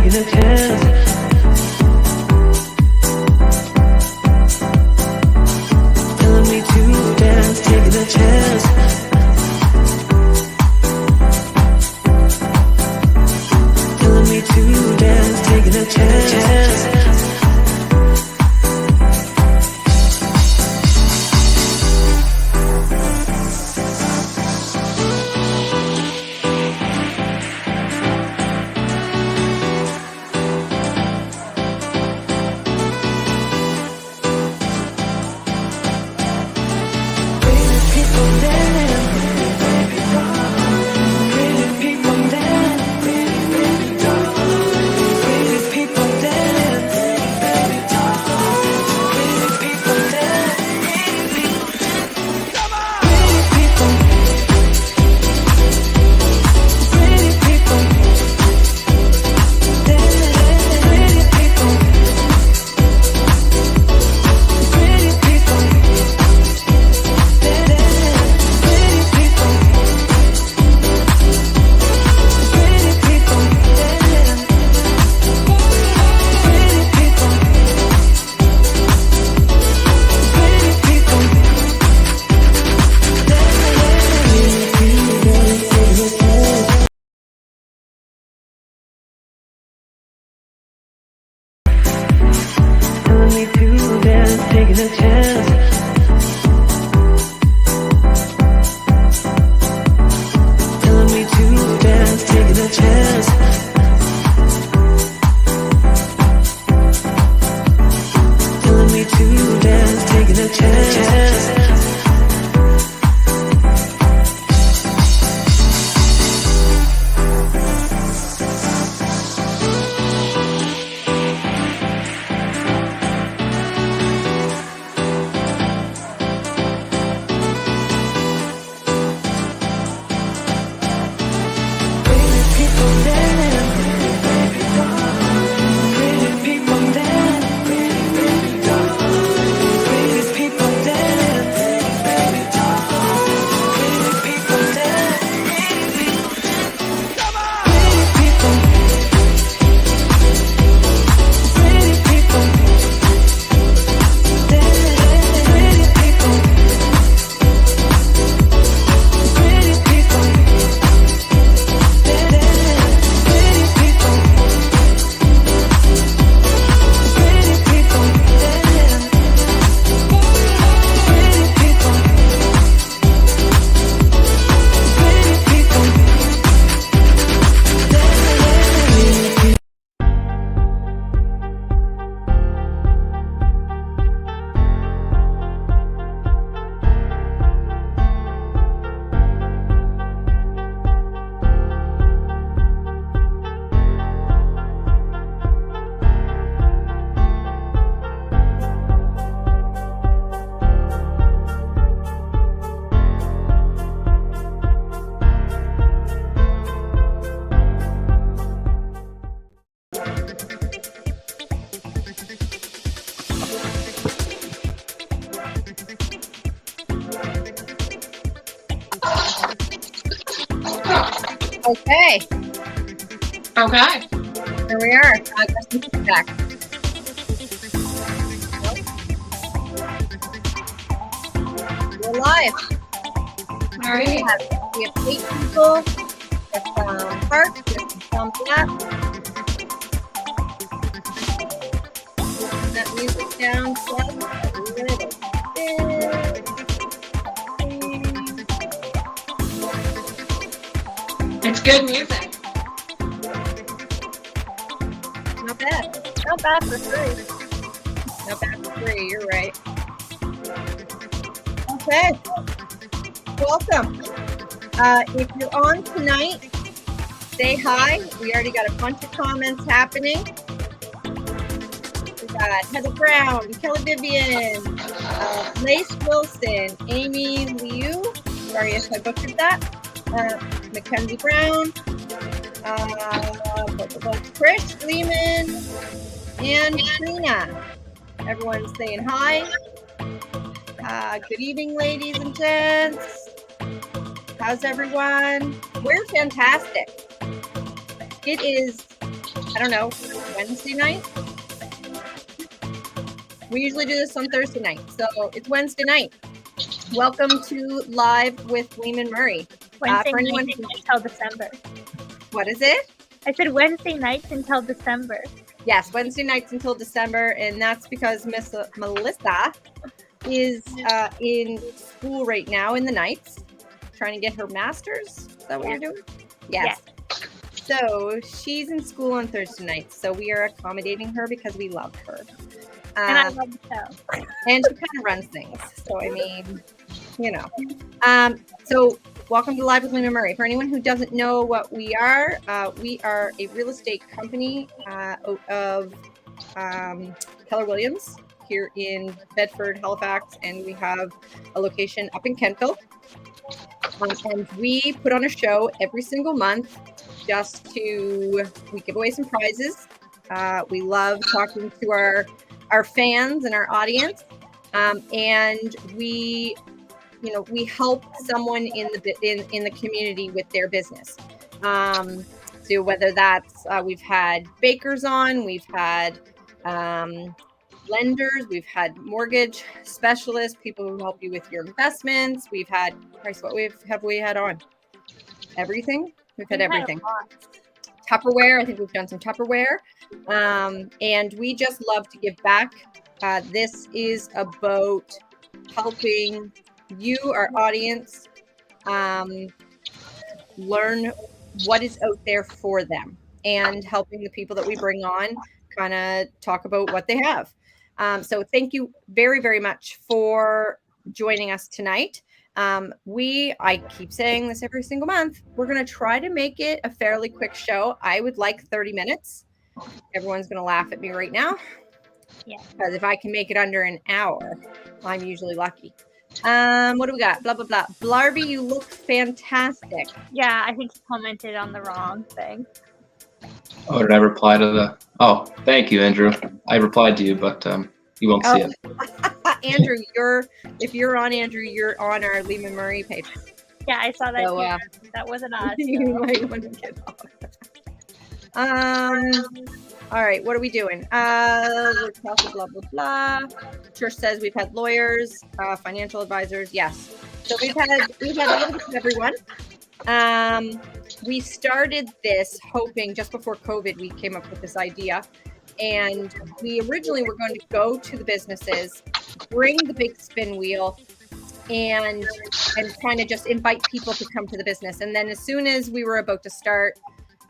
taking a chance. Telling me to dance, taking a chance. Telling me to dance, taking a chance. Taking a chance. Telling me to dance, taking a chance. Telling me to dance, taking a chance. Okay. Okay. Here we are. I got some feedback. We're live. All right. We have 8 people. With hearts, with thumbs up. Turn that music down just a little bit. It's good music. Not bad. Not bad for free. Not bad for free, you're right. Okay. Welcome. If you're on tonight, say hi. We already got a bunch of comments happening. We got Heather Brown, Kelly Vivian, Lace Wilson, Amy Liu. Sorry if I butchered that. Mackenzie Brown, Chris Leaman, and Trina. Everyone's saying hi. Good evening, ladies and gents. How's everyone? We're fantastic. It is I don't know, Wednesday night? We usually do this on Thursday night, so it's Wednesday night. Welcome to Live with Leaman Murray. Wednesday for anyone nights until December. What is it? I said Wednesday nights until December. Yes, Wednesday nights until December, and that's because Miss Melissa is in school right now in the nights, trying to get her master's. Is that what you're doing? Yes. So she's in school on Thursday nights, so we are accommodating her because we love her. And I love the show. And she kind of runs things. So, I mean, you know. So welcome to Live with Leaman Murray. For anyone who doesn't know what we are a real estate company out of Keller Williams here in Bedford, Halifax, and we have a location up in Kentville. And we put on a show every single month we give away some prizes. We love talking to our fans and our audience, and we help someone in the community with their business. So whether that's we've had bakers on, we've had lenders, we've had mortgage specialists, people who help you with your investments. We've had what have we had on? Everything. We've had everything. Tupperware. I think we've done some Tupperware. And we just love to give back. This is about helping you, our audience, learn what is out there for them and helping the people that we bring on kind of talk about what they have. So thank you very, very much for joining us tonight. I keep saying this every single month. We're going to try to make it a fairly quick show. I would like 30 minutes. Everyone's going to laugh at me right now. Yeah. Because if I can make it under an hour, I'm usually lucky. What do we got? Blah, blah, blah. Blarby, you look fantastic. Yeah, I think he commented on the wrong thing. Oh, did I reply to the... Oh, thank you, Andrew. I replied to you, but you won't see it. Andrew, if you're on Andrew, you're on our Leaman Murray page. Yeah, I saw that. So, that wasn't us. You might want to get off. All right, what are we doing? We're talking blah blah blah. Trish says we've had lawyers, financial advisors. Yes, so we've had a little bit of everyone. We started this hoping just before COVID. We came up with this idea. And we originally were going to go to the businesses, bring the big spin wheel, and kind of just invite people to come to the business. And then as soon as we were about to start,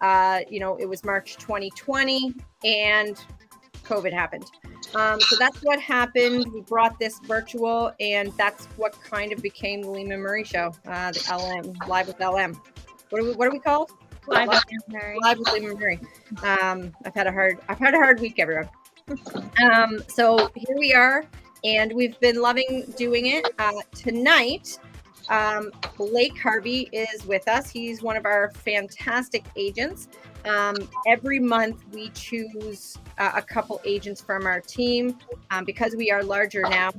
it was March 2020 and COVID happened. So that's what happened. We brought this virtual, and that's what kind of became the Leaman Murray Show, the LM, Live with LM. What are we called? Live with Leaman Murray. Live with Leaman Murray. I've had a hard week, everyone. So here we are, and we've been loving doing it. Tonight, Blake Harvey is with us. He's one of our fantastic agents. Every month we choose a couple agents from our team. Because we are larger now,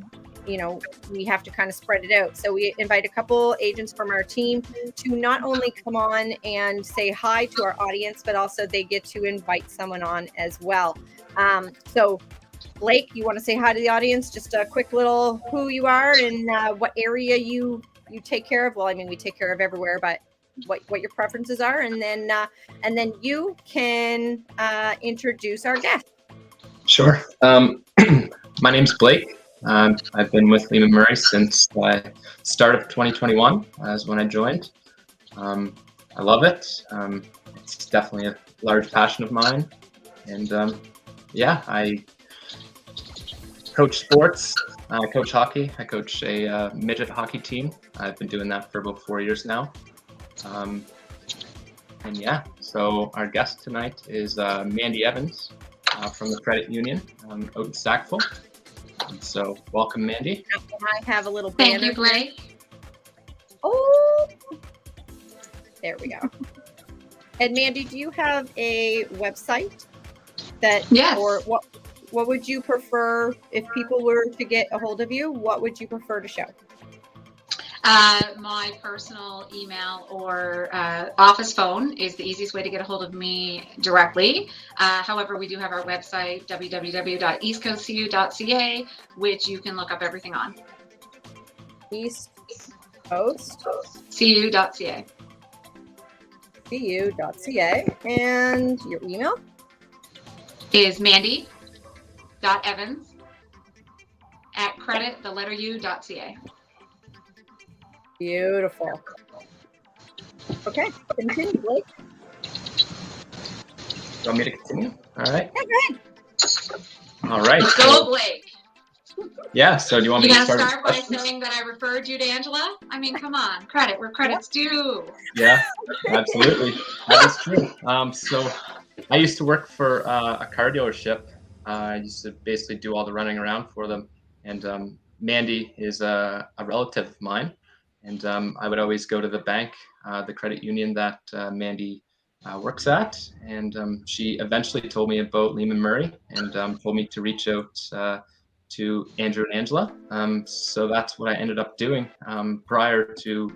we have to kind of spread it out. So we invite a couple agents from our team to not only come on and say hi to our audience, but also they get to invite someone on as well. So Blake, you want to say hi to the audience? Just a quick little who you are and what area you take care of. Well, I mean, we take care of everywhere, but what your preferences are, and then you can introduce our guest. Sure. My name's Blake. I've been with Leaman Murray since the start of 2021 is when I joined. I love it. It's definitely a large passion of mine. And I coach sports. I coach hockey. I coach a midget hockey team. I've been doing that for about 4 years now. So our guest tonight is Mandy Evans from the Credit Union out in Sackville. So welcome, Mandy. I have a little banner. Thank you, Blake. Oh, there we go. And Mandy, do you have a website that, Yes. or what would you prefer if people were to get a hold of you? What would you prefer to show? My personal email or office phone is the easiest way to get a hold of me directly. However, we do have our website, www.eastcoastcu.ca, which you can look up everything on. East Coast cu.ca. cu.ca. And your email? Is mandy.evans@credit.u.ca. Beautiful. Okay, continue, Blake. You want me to continue? All right. Yeah, go ahead. All right. Let's go, Blake. Yeah. So do you want You me to gotta start? start by saying that I referred you to Angela? I mean, come on. Credit where credit's due. Yeah, absolutely. That is true. So I used to work for a car dealership. I used to basically do all the running around for them. And Mandy is a relative of mine. And I would always go to the bank, the credit union that Mandy works at. And she eventually told me about Leaman Murray and told me to reach out to Andrew and Angela. So that's what I ended up doing prior to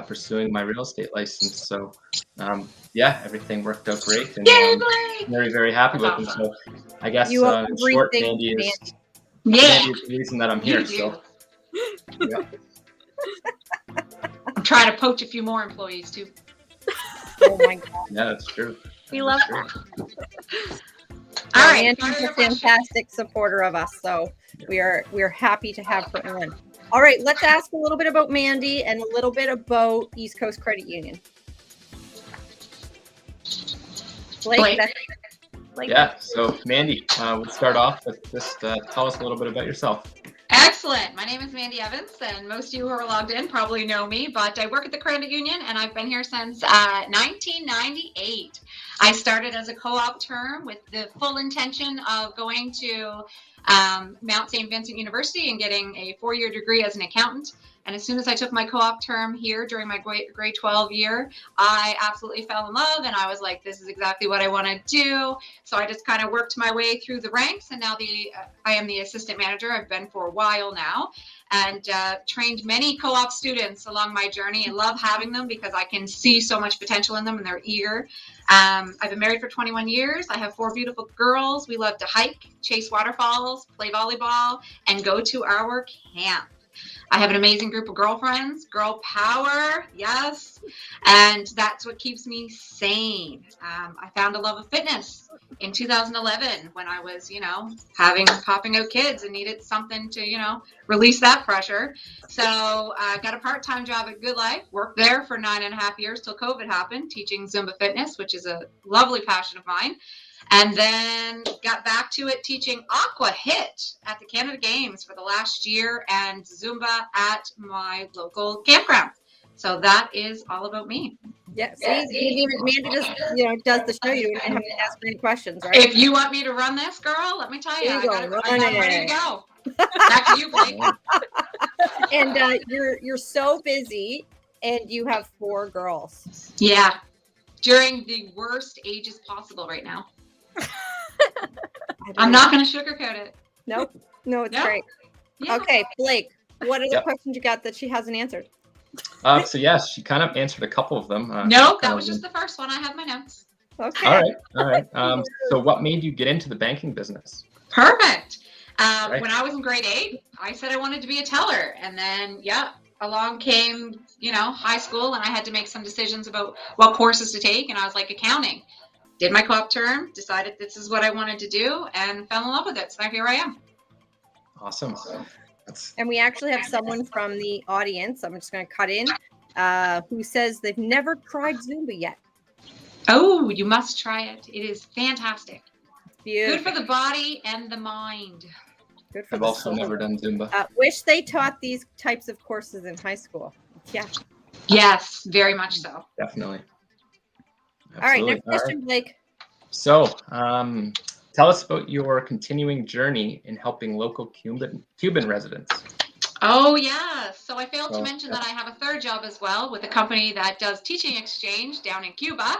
pursuing my real estate license. So yeah, everything worked out great, and Yay, Blake! very, very happy with That's them. So I guess You owe in short, everything Mandy to is Yeah, Mandy is the reason that I'm you here. do. So yeah. I'm trying to poach a few more employees too. Oh my God. Yeah, that's true. We love That's that. true. All right, Andrew's fire a your question. fantastic supporter of us, so we're happy to have her on. All right, let's ask a little bit about Mandy and a little bit about East Coast Credit Union. Blake, Blake? that's Like, Yeah. So Mandy, we'll start off with just tell us a little bit about yourself. Excellent. My name is Mandy Evans, and most of you who are logged in probably know me, but I work at the credit union, and I've been here since 1998. I started as a co-op term with the full intention of going to Mount St. Vincent University and getting a 4-year degree as an accountant. And as soon as I took my co-op term here during my grade 12 year, I absolutely fell in love, and I was like, this is exactly what I want to do. So I just kind of worked my way through the ranks, and now I am the assistant manager. I've been for a while now, and trained many co-op students along my journey, and love having them because I can see so much potential in them, and they're eager. I've been married for 21 years. I have 4 beautiful girls. We love to hike, chase waterfalls, play volleyball, and go to our camp. I have an amazing group of girlfriends, girl power, yes, and that's what keeps me sane. I found a love of fitness in 2011 when I was, popping out kids and needed something to, release that pressure. So I got a part-time job at Good Life, worked there for 9.5 years till COVID happened, teaching Zumba fitness, which is a lovely passion of mine. And then got back to it teaching Aqua Hit at the Canada Games for the last year and Zumba at my local campground. So that is all about me. yeah. See, Mandy just does the show. You don't have to ask any questions, right? If you want me to run this, girl, let me tell you, There you go, I'm run ready it. to go. Back to you, Blake. And you're so busy, and you have 4 girls. Yeah, during the worst ages possible right now. I'm not going to sugarcoat it. Nope. No, it's No? great. Yeah. Okay, Blake, what are the Yep. questions you got that she hasn't answered? So yes, she kind of answered a couple of them. Nope, that was just the first one. I have my notes. Okay. All right. So what made you get into the banking business? Perfect. Right. When I was in grade 8, I said I wanted to be a teller. And then, along came, high school, and I had to make some decisions about what courses to take. And I was like, accounting. Did my co-op term, decided this is what I wanted to do, and fell in love with it. So here I am. Awesome. That's And we actually have someone from the audience, I'm just going to cut in, who says they've never tried Zumba yet. Oh, you must try it. It is fantastic. Beautiful. Good for the body and the mind. Good for I've the also soul. never done Zumba. Wish they taught these types of courses in high school. Yeah. Yes, very much so. Definitely. All right, next All right. question, Blake. So, tell us about your continuing journey in helping local Cuban residents. Oh, yeah. So I failed to Oh, mention yeah. that I have a third job as well with a company that does teaching exchange down in Cuba.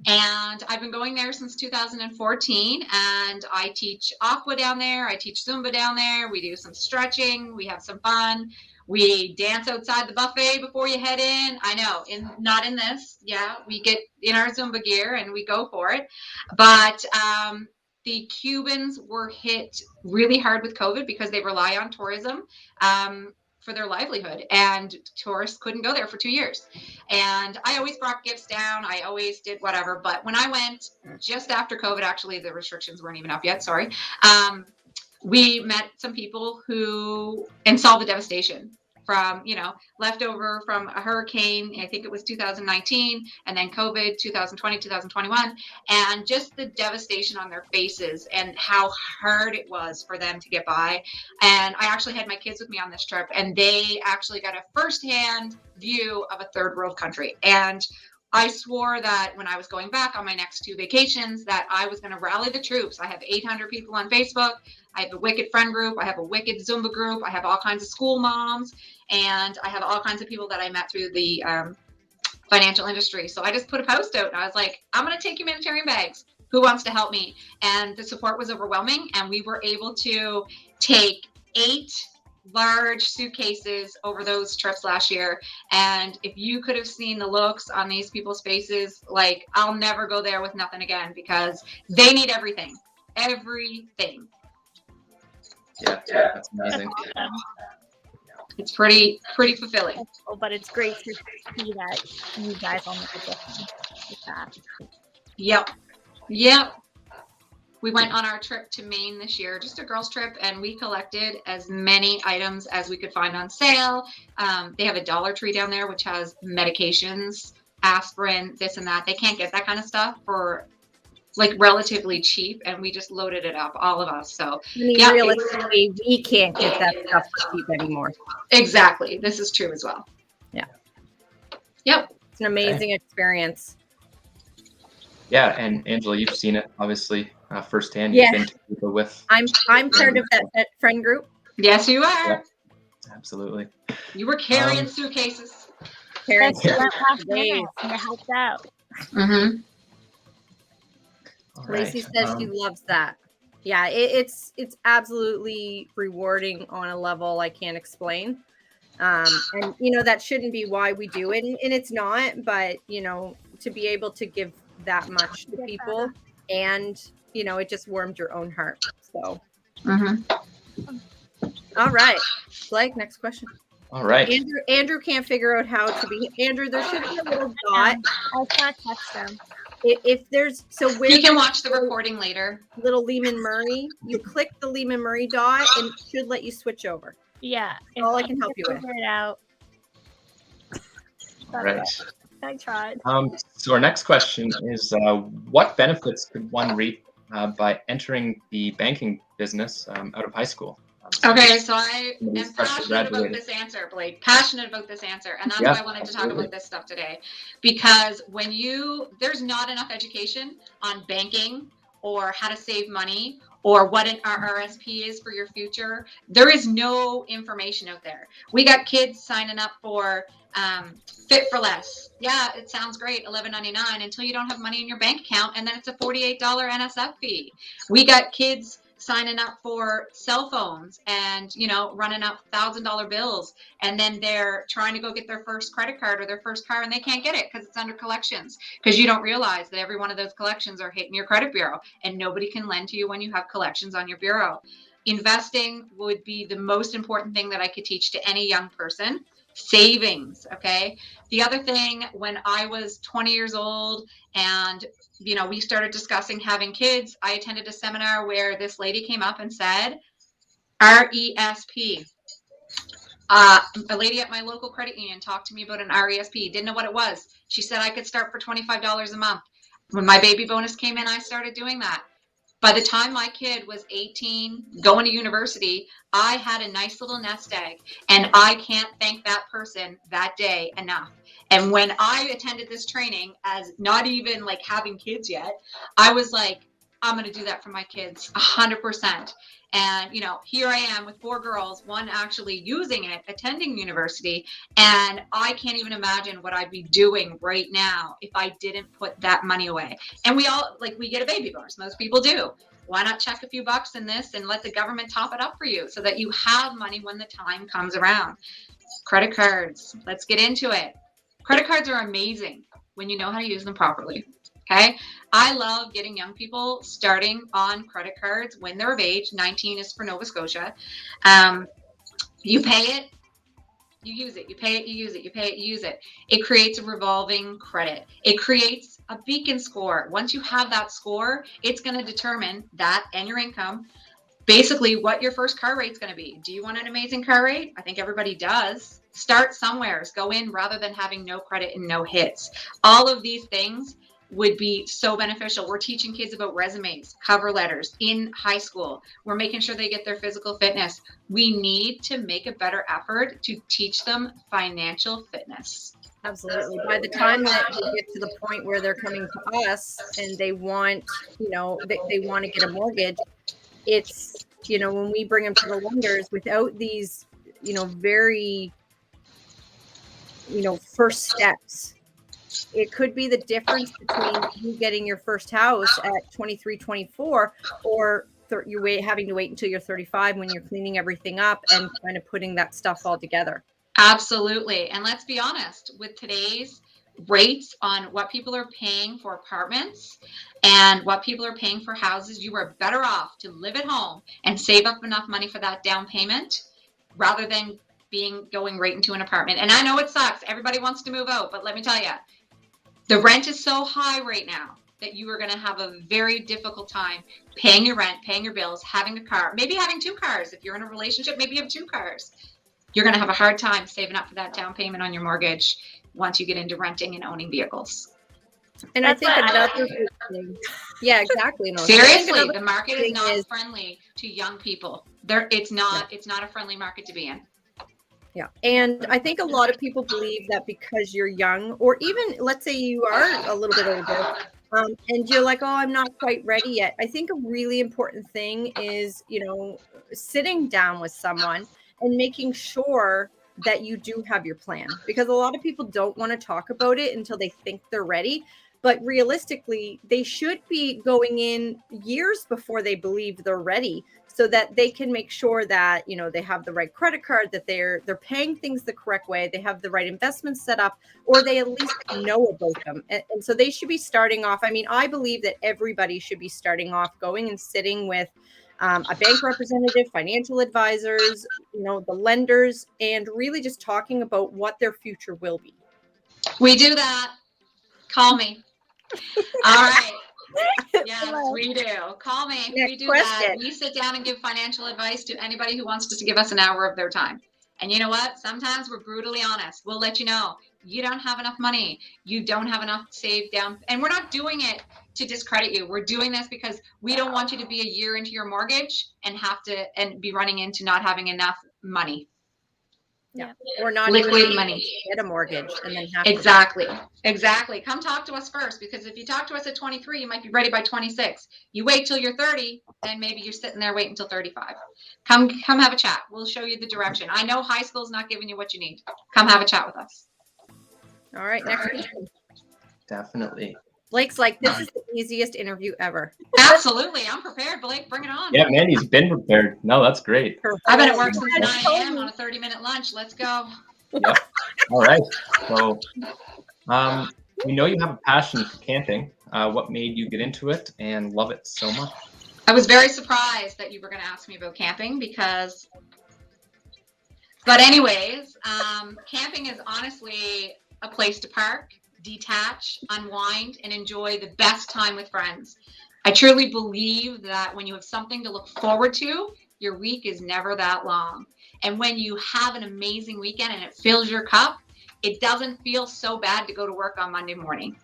And I've been going there since 2014. And I teach Aqua down there. I teach Zumba down there. We do some stretching. We have some fun. We dance outside the buffet before you head in. I know, not in this. Yeah, we get in our Zumba gear and we go for it. But the Cubans were hit really hard with COVID because they rely on tourism for their livelihood, and tourists couldn't go there for 2 years. And I always brought gifts down. I always did whatever. But when I went just after COVID, actually, the restrictions weren't even up yet. Sorry. We met some people and saw the devastation from, leftover from a hurricane. I think it was 2019, and then COVID, 2020, 2021, and just the devastation on their faces and how hard it was for them to get by. And I actually had my kids with me on this trip, and they actually got a firsthand view of a third world country. And I swore that when I was going back on my next 2 vacations that I was going to rally the troops. I have 800 people on Facebook. I have a wicked friend group. I have a wicked Zumba group. I have all kinds of school moms, and I have all kinds of people that I met through the financial industry. So I just put a post out, and I was like, I'm going to take humanitarian bags. Who wants to help me? And the support was overwhelming, and we were able to take 8 large suitcases over those trips last year. And if you could have seen the looks on these people's faces, like, I'll never go there with nothing again, because they need everything. Yeah, that's amazing. That's awesome. It's pretty fulfilling. That's cool, but it's great to see that you guys all make a difference with that. Yep. We went on our trip to Maine this year, just a girls' trip, and we collected as many items as we could find on sale. They have a Dollar Tree down there, which has medications, aspirin, this and that. They can't get that kind of stuff for like relatively cheap, and we just loaded it up, all of us. So realistically, we can't get that stuff for cheap anymore. Exactly. This is true as well. Yeah. Yep. It's an amazing experience. Yeah, and Angela, you've seen it obviously firsthand. Yeah. You've been to people with. I'm part of that friend group. Yes, you are. Yeah, absolutely. You were carrying suitcases. Parents, That's last minute, and it helped out. Mm-hmm. All right. Lacey says she loves that. Yeah, it's absolutely rewarding on a level I can't explain. And that shouldn't be why we do it, and it's not. But to be able to give that much to people, and it just warmed your own heart. So, all right, Blake, next question. All right. Andrew can't figure out how to be. Andrew, there should be a little dot. I'll try to text them. If there's where You can watch the recording later. little Leaman Murray, you click the Leaman Murray dot, and it should let you switch over. Yeah. All I can help you with. Figure it out. All right. I tried. So our next question is, what benefits could one reap by entering the banking business out of high school? Okay, so I Somebody's am fresh passionate about graduated. this answer, Blake. Passionate about this answer. And that's Yeah, why I wanted to talk absolutely. about this stuff today. Because there's not enough education on banking or how to save money or what an RRSP is for your future. There is no information out there. We got kids signing up for Fit for Less. Yeah, it sounds great, $11.99 until you don't have money in your bank account, and then it's a $48 NSF fee. We got kids signing up for cell phones and running up $1,000 bills, and then they're trying to go get their first credit card or their first car, and they can't get it because it's under collections, because you don't realize that every one of those collections are hitting your credit bureau, and nobody can lend to you when you have collections on your bureau. Investing would be the most important thing that I could teach to any young person. Savings. Okay. The other thing, when I was 20 years old and we started discussing having kids, I attended a seminar where this lady came up and said RESP. A lady at my local credit union talked to me about an RESP. Didn't know what it was. She said I could start for $25 a month. When my baby bonus came in, I started doing that. By the time my kid was 18, going to university, I had a nice little nest egg, and I can't thank that person that day enough. And when I attended this training, as not even like having kids yet, I was like, I'm going to do that for my kids 100%. And, here I am with 4 girls, one actually using it, attending university. And I can't even imagine what I'd be doing right now if I didn't put that money away. And we all, we get a baby bonus. Most people do. Why not check a few bucks in this and let the government top it up for you so that you have money when the time comes around? Credit cards. Let's get into it. Credit cards are amazing when you know how to use them properly. Okay. I love getting young people starting on credit cards when they're of age. 19 is for Nova Scotia. You pay it, you use it, you pay it, you use it, you pay it, you use it. It creates a revolving credit. It creates a beacon score. Once you have that score, it's going to determine that and your income, basically what your first car rate's going to be. Do you want an amazing car rate? I think everybody does. Start somewhere. Go in rather than having no credit and no hits. All of these things would be so beneficial. We're teaching kids about resumes, cover letters in high school. We're making sure they get their physical fitness. We need to make a better effort to teach them financial fitness. Absolutely. By the time that we get to the point where they're coming to us and they want, they want to get a mortgage, it's, when we bring them to the lenders without these, very, first steps, it could be the difference between you getting your first house at 23, 24, or you're having to wait until you're 35 when you're cleaning everything up and kind of putting that stuff all together. Absolutely. And let's be honest, with today's rates on what people are paying for apartments and what people are paying for houses, you are better off to live at home and save up enough money for that down payment rather than going right into an apartment. And I know it sucks. Everybody wants to move out, but let me tell you, the rent is so high right now that you are going to have a very difficult time paying your rent, paying your bills, having a car, maybe having 2 cars. If you're in a relationship, maybe you have 2 cars. You're going to have a hard time saving up for that down payment on your mortgage once you get into renting and owning vehicles. And I think another thing, yeah, exactly. No, seriously, the market is not friendly to young people. It's not a friendly market to be in. Yeah. And I think a lot of people believe that because you're young, or even let's say you are a little bit older, and you're like, oh, I'm not quite ready yet. I think a really important thing is, sitting down with someone and making sure that you do have your plan, because a lot of people don't want to talk about it until they think they're ready. But realistically, they should be going in years before they believe they're ready, so that they can make sure that, they have the right credit card, that they're paying things the correct way, they have the right investments set up, or they at least know about them. And so they should be starting off. I mean, I believe that everybody should be starting off going and sitting with a bank representative, financial advisors, the lenders, and really just talking about what their future will be. We do that. Call me. All right. Yes, we do. Call me. Next we do question. that. We sit down and give financial advice to anybody who wants to give us an hour of their time. And you know what? Sometimes we're brutally honest. We'll let you know you don't have enough money. You don't have enough saved down. And we're not doing it to discredit you. We're doing this because we don't want you to be a year into your mortgage and be running into not having enough money. Yeah. Or not liquid even money. Get a mortgage and then have Exactly. Come talk to us first, because if you talk to us at 23, you might be ready by 26. You wait till you're 30, then maybe you're sitting there waiting until 35. Come have a chat. We'll show you the direction. I know high school's not giving you what you need. Come have a chat with us. All right, next question. Definitely. Blake's like, this is the easiest interview ever. Absolutely. I'm prepared, Blake. Bring it on. Yeah, Mandy's been prepared. No, that's great. I've been at work since 9 a.m. on a 30-minute lunch. Let's go. Yep. All right. So, we know you have a passion for camping. What made you get into it and love it so much? I was very surprised that you were going to ask me about camping but anyways, camping is honestly a place to park, detach, unwind, and enjoy the best time with friends. I truly believe that when you have something to look forward to, your week is never that long. And when you have an amazing weekend and it fills your cup, it doesn't feel so bad to go to work on Monday morning.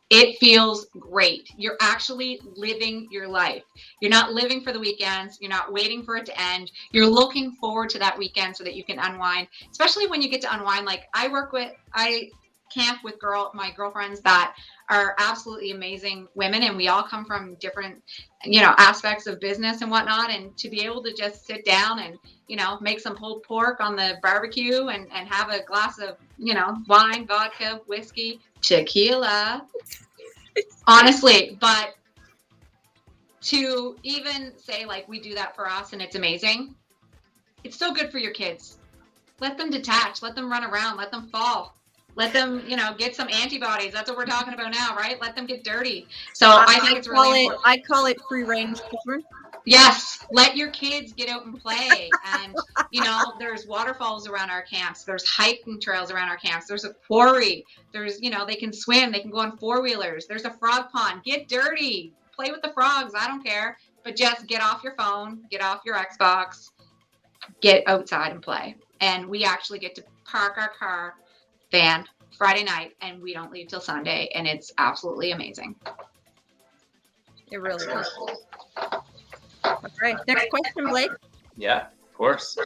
It feels great. You're actually living your life. You're not living for the weekends. You're not waiting for it to end. You're looking forward to that weekend so that you can unwind, especially when you get to unwind. Like I camp with my girlfriends that are absolutely amazing women, and we all come from different, aspects of business and whatnot. And to be able to just sit down and, make some pulled pork on the barbecue and have a glass of, wine, vodka, whiskey, tequila, honestly, but to even say like we do that for us and it's amazing. It's so good for your kids. Let them detach, let them run around, let them fall. Let them, get some antibodies. That's what we're talking about now, right? Let them get dirty. So I think it's really important. I call it free range children. Yes, let your kids get out and play. And, there's waterfalls around our camps. There's hiking trails around our camps. There's a quarry. There's, they can swim. They can go on four-wheelers. There's a frog pond. Get dirty. Play with the frogs. I don't care. But just get off your phone. Get off your Xbox. Get outside and play. And we actually get to park our car van Friday night, and we don't leave till Sunday. And it's absolutely amazing. It really is. All right. Next question, Blake. Yeah, of course.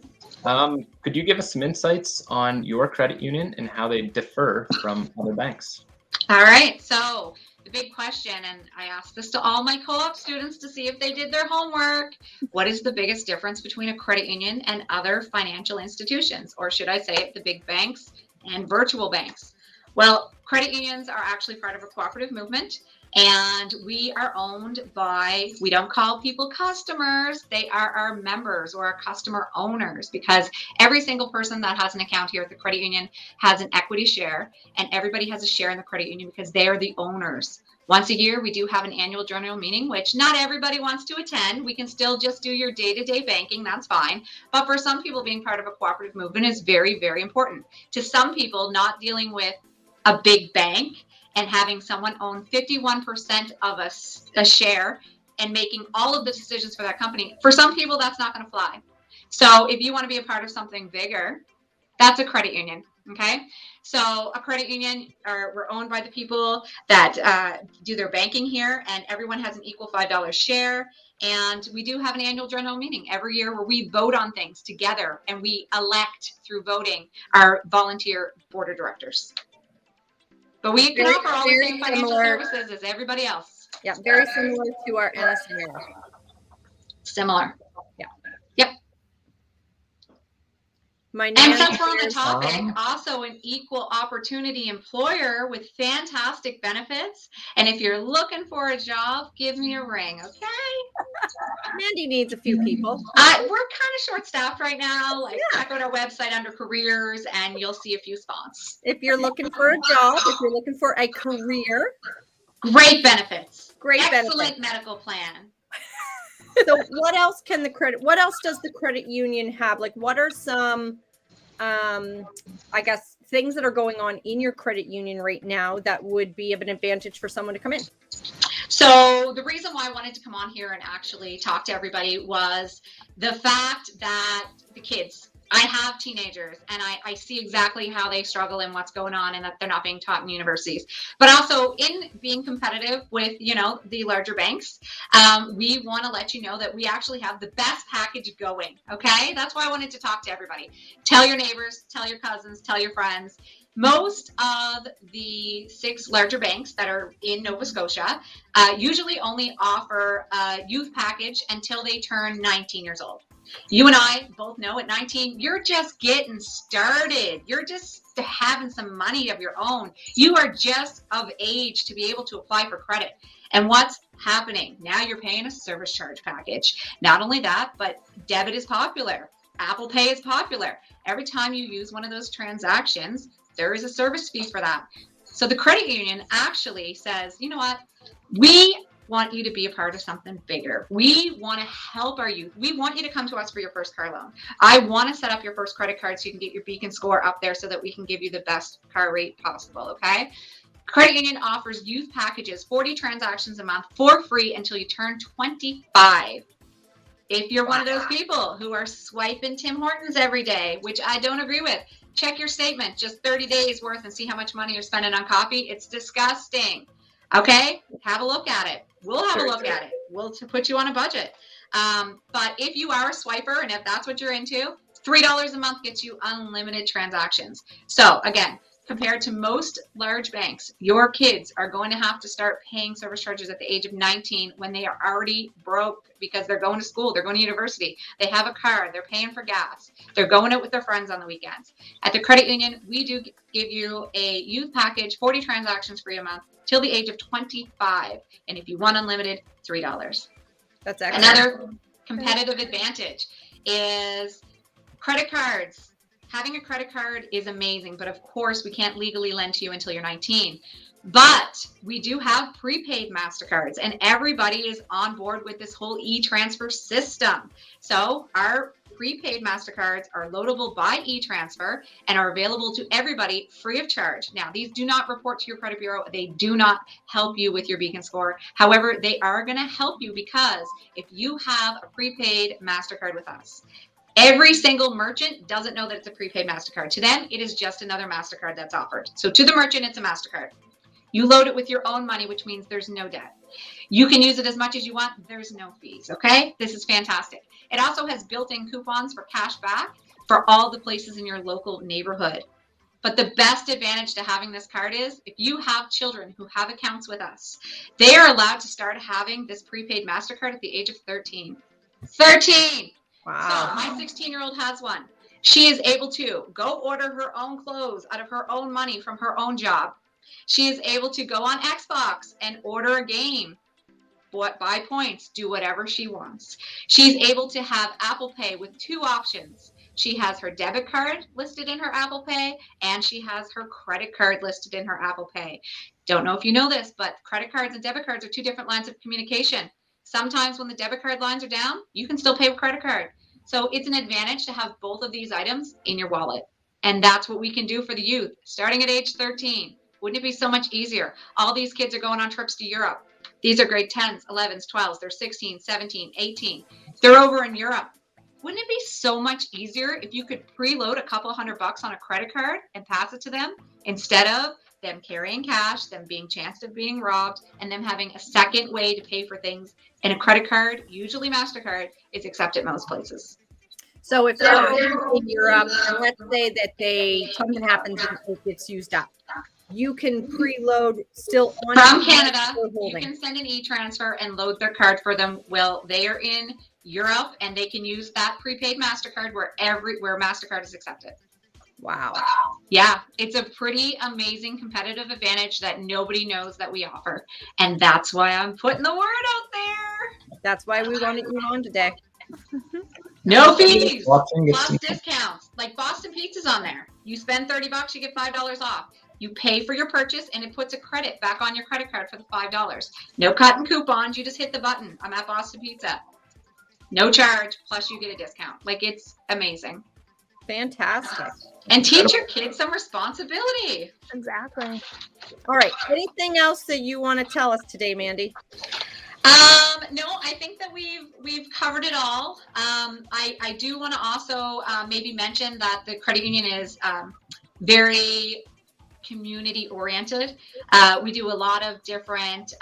Could you give us some insights on your credit union and how they differ from other banks? All right. So the big question, and I asked this to all my co-op students to see if they did their homework. What is the biggest difference between a credit union and other financial institutions? Or should I say it, the big banks and virtual banks? Well, credit unions are actually part of a cooperative movement. And we are owned by, we don't call people customers, they are our members or our customer owners, because every single person that has an account here at the credit union has an equity share, and everybody has a share in the credit union because they are the owners. Once a year, we do have an annual general meeting, which not everybody wants to attend. We can still just do your day-to-day banking, that's fine. But for some people, being part of a cooperative movement is very, very important. To some people, not dealing with a big bank and having someone own 51% of a share and making all of the decisions for that company, for some people, that's not going to fly. So if you want to be a part of something bigger, that's a credit union, okay? So a credit union, we're owned by the people that do their banking here, and everyone has an equal $5 share. And we do have an annual general meeting every year where we vote on things together, and we elect through voting our volunteer board of directors. But we can offer all the same financial services as everybody else. Yeah, very similar to our NSNR. Similar. Yeah. Yep. And since we're on the topic, also an equal opportunity employer with fantastic benefits. And if you're looking for a job, give me a ring, okay? Mandy needs a few people. We're kind of short-staffed right now. Check out our website under careers, and you'll see a few spots. If you're looking for a job, if you're looking for a career. Great benefits. Excellent medical plan. So what else does the credit union have? Like, what are some, I guess, things that are going on in your credit union right now that would be of an advantage for someone to come in? So the reason why I wanted to come on here and actually talk to everybody was the fact that the kids, I have teenagers, and I see exactly how they struggle and what's going on, and that they're not being taught in universities. But also in being competitive with, the larger banks, we want to let you know that we actually have the best package going. Okay. That's why I wanted to talk to everybody. Tell your neighbors, tell your cousins, tell your friends. Most of the 6 larger banks that are in Nova Scotia usually only offer a youth package until they turn 19 years old. You and I both know at 19, you're just getting started. You're just having some money of your own. You are just of age to be able to apply for credit. And what's happening? Now you're paying a service charge package. Not only that, but debit is popular. Apple Pay is popular. Every time you use one of those transactions, there is a service fee for that. So the credit union actually says, you know what? We want you to be a part of something bigger. We want to help our youth. We want you to come to us for your first car loan. I want to set up your first credit card so you can get your Beacon score up there so that we can give you the best car rate possible, okay? Credit union offers youth packages, 40 transactions a month for free until you turn 25. If you're one of those people who are swiping Tim Hortons every day, which I don't agree with, check your statement, just 30 days worth, and see how much money you're spending on coffee. It's disgusting. Okay? Have a look at it. We'll have a look at it. We'll put you on a budget. But if you are a swiper, and if that's what you're into, $3 a month gets you unlimited transactions. So again, compared to most large banks, your kids are going to have to start paying service charges at the age of 19 when they are already broke because they're going to school, they're going to university, they have a car, they're paying for gas, they're going out with their friends on the weekends. At the credit union, we do give you a youth package, 40 transactions free a month till the age of 25. And if you want unlimited, $3. That's excellent. Another competitive advantage is credit cards. Having a credit card is amazing, but of course we can't legally lend to you until you're 19. But we do have prepaid MasterCards, and everybody is on board with this whole e-transfer system. So our prepaid MasterCards are loadable by e-transfer and are available to everybody free of charge. Now, these do not report to your credit bureau. They do not help you with your beacon score. However, they are going to help you, because if you have a prepaid MasterCard with us, every single merchant doesn't know that it's a prepaid MasterCard. To them, it is just another MasterCard that's offered. So to the merchant, it's a MasterCard. You load it with your own money, which means there's no debt. You can use it as much as you want. There's no fees, okay? This is fantastic. It also has built-in coupons for cash back for all the places in your local neighborhood. But the best advantage to having this card is if you have children who have accounts with us, they are allowed to start having this prepaid MasterCard at the age of 13. 13! Wow. So my 16-year-old has one. She is able to go order her own clothes out of her own money from her own job. She is able to go on Xbox and order a game, buy points, do whatever she wants. She's able to have Apple Pay with two options. She has her debit card listed in her Apple Pay, and she has her credit card listed in her Apple Pay. Don't know if you know this, but credit cards and debit cards are two different lines of communication. Sometimes when the debit card lines are down, you can still pay with credit card. So it's an advantage to have both of these items in your wallet. And that's what we can do for the youth, starting at age 13. Wouldn't it be so much easier? All these kids are going on trips to Europe. These are grade 10s, 11s, 12s. They're 16, 17, 18. They're over in Europe. Wouldn't it be so much easier if you could preload a couple $100 on a credit card and pass it to them, instead of them carrying cash, them being chanced of being robbed, and them having a second way to pay for things? And a credit card, usually MasterCard, is accepted most places. So if they're in Europe, and let's say that something happens and it gets used up, you can preload still on from Canada. You can send an e-transfer and load their card for them while they are in Europe, and they can use that prepaid MasterCard where MasterCard is accepted. Wow. Yeah, it's a pretty amazing competitive advantage that nobody knows that we offer. And that's why I'm putting the word out there. That's why we wanted you on today. No fees, plus discounts. Like Boston Pizza's on there. You spend $30, you get $5 off. You pay for your purchase, and it puts a credit back on your credit card for the $5. No cutting coupons. You just hit the button. I'm at Boston Pizza. No charge, plus you get a discount. Like, it's amazing. Fantastic. And teach your kids some responsibility. Exactly. All right. Anything else that you want to tell us today, Mandy? No, I think that we've covered it all. I do want to also maybe mention that the credit union is very community oriented. We do a lot of different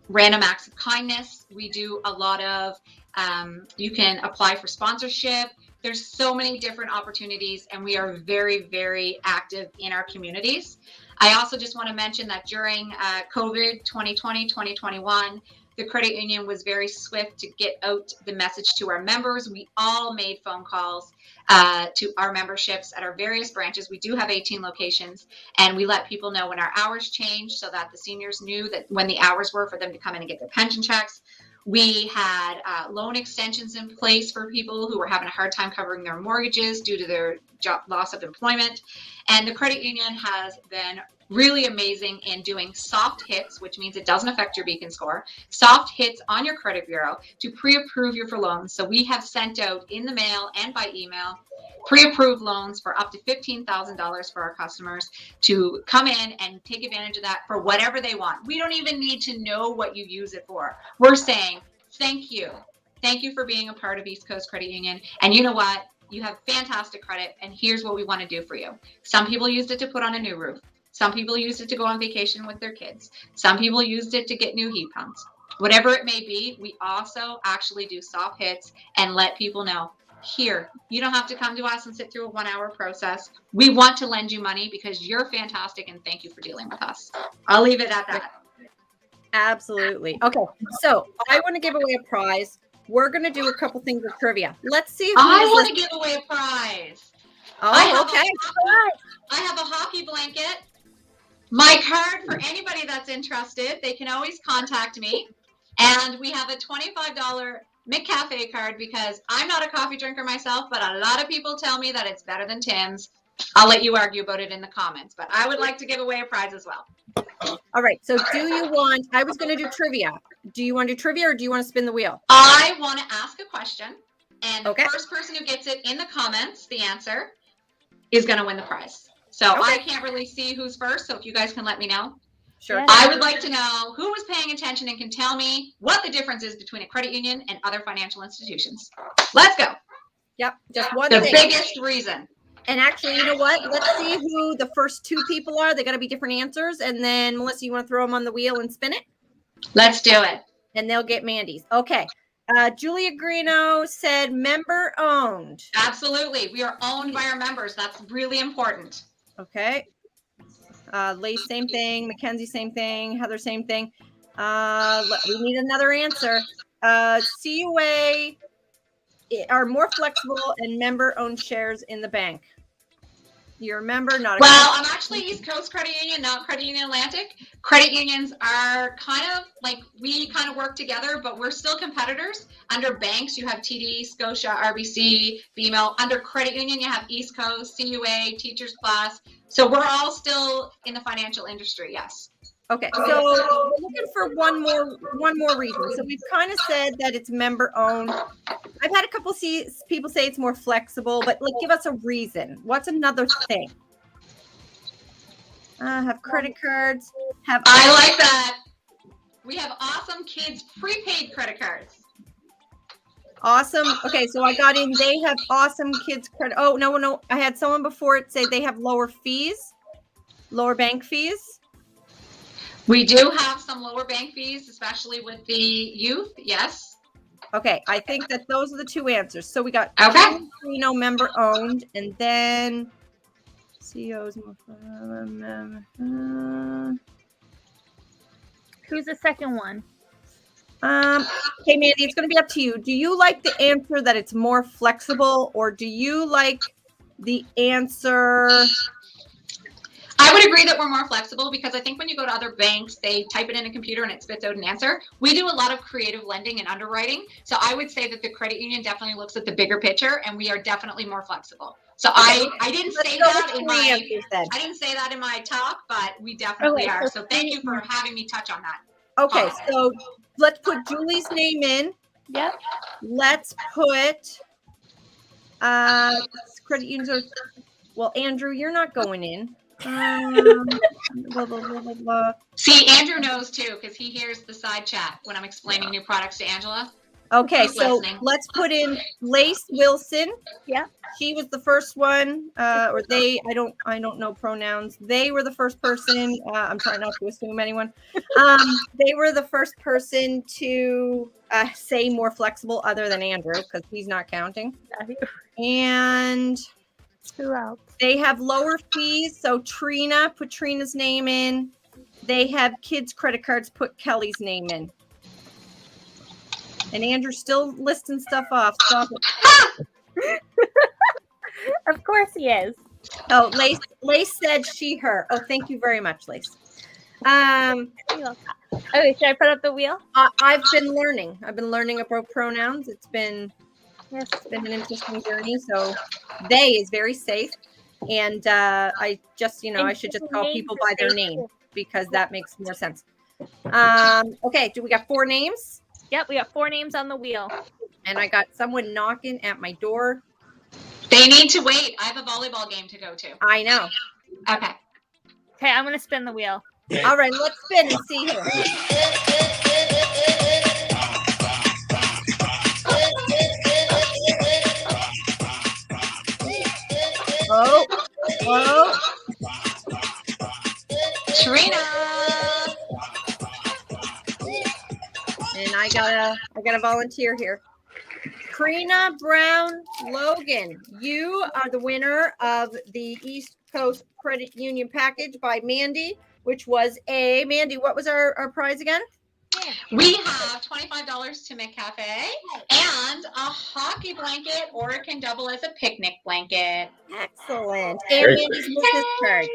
random acts of kindness. We do a lot of, you can apply for sponsorship. There's so many different opportunities, and we are very, very active in our communities. I also just want to mention that during COVID 2020, 2021, the credit union was very swift to get out the message to our members. We all made phone calls to our memberships at our various branches. We do have 18 locations, and we let people know when our hours changed so that the seniors knew that when the hours were for them to come in and get their pension checks. We had loan extensions in place for people who were having a hard time covering their mortgages due to their job loss of employment. And the credit union has been really amazing in doing soft hits, which means it doesn't affect your beacon score, soft hits on your credit bureau to pre-approve you for loans. So we have sent out in the mail and by email pre-approved loans for up to $15,000 for our customers to come in and take advantage of that for whatever they want. We don't even need to know what you use it for. We're saying, thank you. Thank you for being a part of East Coast Credit Union. And you know what? You have fantastic credit, and here's what we want to do for you. Some people used it to put on a new roof. Some people used it to go on vacation with their kids. Some people used it to get new heat pumps. Whatever it may be, we also actually do soft hits and let people know, here, you don't have to come to us and sit through a 1-hour process. We want to lend you money because you're fantastic, and thank you for dealing with us. I'll leave it at that. Absolutely. Okay, so I want to give away a prize. We're going to do a couple things with trivia. Let's see if I want to give away a prize. Oh, okay. I have a hockey blanket. My card for anybody that's interested, they can always contact me. And we have a $25 McCafe card because I'm not a coffee drinker myself, but a lot of people tell me that it's better than Tim's. I'll let you argue about it in the comments, but I would like to give away a prize as well. All right. So do you want, I was going to do trivia. Do you want to do trivia or do you want to spin the wheel? I want to ask a question, and the Okay. first person who gets it in the comments, the answer, is going to win the prize. So Okay. I can't really see who's first, so if you guys can let me know. Sure. Yeah. I would like to know who was paying attention and can tell me what the difference is between a credit union and other financial institutions. Let's go. Yep. Just one The thing. biggest reason. And actually, you know what? Let's see who the first two people are. They got to be different answers. And then, Melissa, you want to throw them on the wheel and spin it? Let's do it. And they'll get Mandy's. Okay. Julia Greeno said member owned. Absolutely. We are owned by our members. That's really important. Okay. Lace, same thing. Mackenzie, same thing. Heather, same thing. We need another answer. CUA are more flexible and member-owned shares in the bank. You're a member, not a Well, I'm actually East Coast Credit Union, not Credit Union Atlantic. Credit unions are kind of like, we kind of work together, but we're still competitors. Under banks, you have TD, Scotia, RBC, BMO. Under credit union, you have East Coast, CUA, Teachers Class. So we're all still in the financial industry, yes. Okay, so we're looking for one more reason. So we've kind of said that it's member owned. I've had a couple people say it's more flexible, but like, give us a reason. What's another thing? Have credit cards. I like that. We have awesome kids prepaid credit cards. Awesome. Okay, so I got in. They have awesome kids credit. Oh no! I had someone before it say they have lower fees, lower bank fees. We do have some lower bank fees, especially with the youth. Yes. Okay, I think that those are the two answers. So we got Okay. member owned, and then CEOs. Who's the second one? Okay, Mandy, it's going to be up to you. Do you like the answer that it's more flexible, or do you like the answer? I would agree that we're more flexible because I think when you go to other banks, they type it in a computer and it spits out an answer. We do a lot of creative lending and underwriting. So I would say that the credit union definitely looks at the bigger picture, and we are definitely more flexible. So I didn't say that in my talk, but we definitely are. So thank you for having me touch on that. Okay, so let's put Julie's name in. Yep. Let's put credit unions are, well, Andrew, you're not going in. Blah, blah, blah, blah, blah. See, Andrew knows too because he hears the side chat when I'm explaining new products to Angela. Okay, He's so listening. let's put in Lace Wilson. Yeah. She was the first one, or they, I don't know pronouns. They were the first person. I'm trying not to assume anyone. They were the first person to say more flexible other than Andrew because he's not counting. And Who else? they have lower fees. So Trina, put Trina's name in. They have kids' credit cards, put Kelly's name in. And Andrew's still listing stuff off. Stop it. Of course he is. Oh, Lace said she, her. Oh, thank you very much, Lace. Okay, should I put up the wheel? I've been learning. I've been learning about pronouns. It's been Yes. an interesting journey. So they is very safe. And I just, I should just call people by their name because that makes more sense. Okay, do we got 4 names? Yep, we got 4 names on the wheel. And I got someone knocking at my door. They need to wait. I have a volleyball game to go to. I know. Okay. Okay, I'm gonna spin the wheel. All right, let's spin and see here. Oh. Trina. And I got a volunteer here. Trina Brown Logan, you are the winner of the East Coast Credit Union package by Mandy, which was Mandy, what was our prize again? We have $25 to McCafe and a hockey blanket, or it can double as a picnic blanket. Excellent. And Mandy's business card.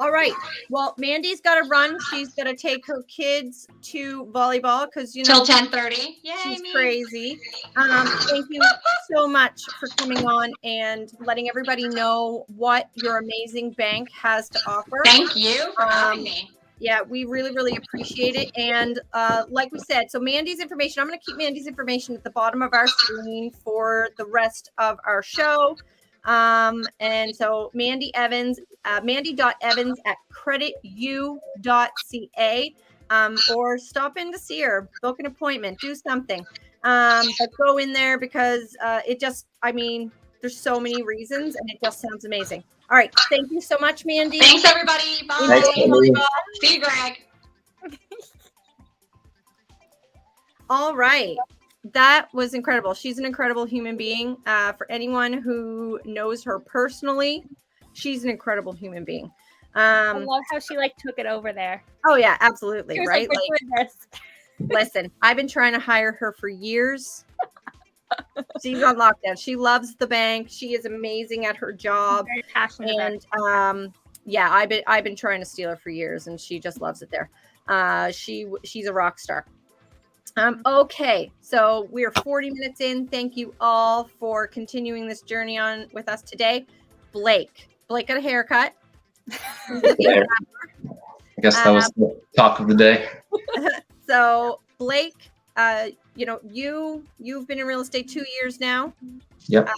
All right. Well, Mandy's got to run. She's got to take her kids to volleyball because, you know, Till 10:30. Yay, she's me. crazy. Thank you so much for coming on and letting everybody know what your amazing bank has to offer. Thank you for having me. Yeah, we really, really appreciate it. And like we said, so Mandy's information, I'm going to keep Mandy's information at the bottom of our screen for the rest of our show. And so Mandy Evans, Mandy.Evans at creditu.ca, or stop in to see her, book an appointment, do something. But go in there because it just, I mean, there's so many reasons and it just sounds amazing. All right. Thank you so much, Mandy. Thanks, everybody. Bye. Thanks, Mandy. See you, Greg. All right. That was incredible. She's an incredible human being. For anyone who knows her personally, she's an incredible human being. I love how she like took it over there. Oh yeah, absolutely. She was Right. like, "We're doing this." Listen, I've been trying to hire her for years. She's on lockdown. She loves the bank. She is amazing at her job. Very passionate about it. And yeah, I've been trying to steal her for years, and she just loves it there. She's a rock star. Okay, so we are 40 minutes in. Thank you all for continuing this journey on with us today. Blake got a haircut. I guess that was the talk of the day. So Blake, you know, you've been in real estate 2 years now. Yep.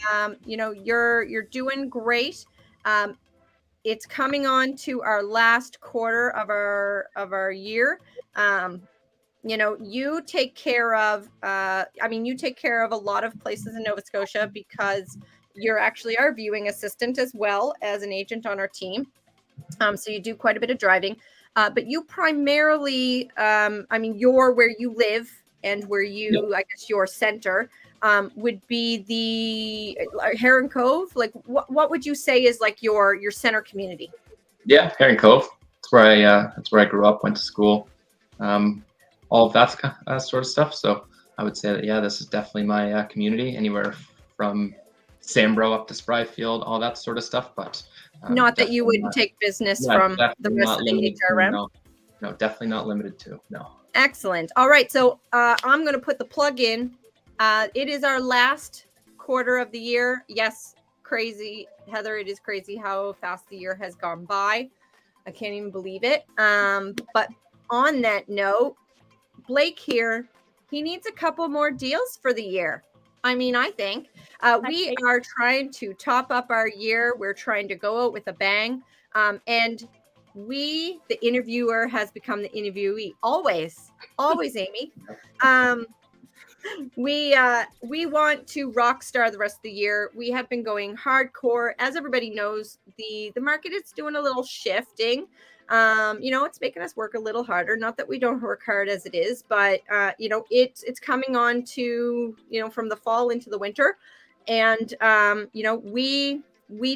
You know, you're doing great. It's coming on to our last quarter of our year. You know, you take care of you take care of a lot of places in Nova Scotia because you're actually our viewing assistant as well as an agent on our team. So you do quite a bit of driving. But you primarily, you're where you live and where you, yep. I guess your center would be the Heron Cove. Like, what would you say is like your center community? Yeah, Heron Cove. That's where I grew up, went to school, all of that sort of stuff. So I would say that this is definitely my community. Anywhere from Sambro up to Spryfield, all that sort of stuff. But not that you wouldn't take business from the rest of the HRM. No, definitely not limited to. No. Excellent. All right, so I'm going to put the plug in. It is our last quarter of the year. Yes, crazy, Heather. It is crazy how fast the year has gone by. I can't even believe it. But on that note, Blake here, he needs a couple more deals for the year. I mean, I think we are trying to top up our year. We're trying to go out with a bang. And the interviewer, has become the interviewee. Always, Amy. We want to rock star the rest of the year. We have been going hardcore. As everybody knows, the market is doing a little shifting. It's making us work a little harder. Not that we don't work hard as it is, but it's coming on to, from the fall into the winter. And we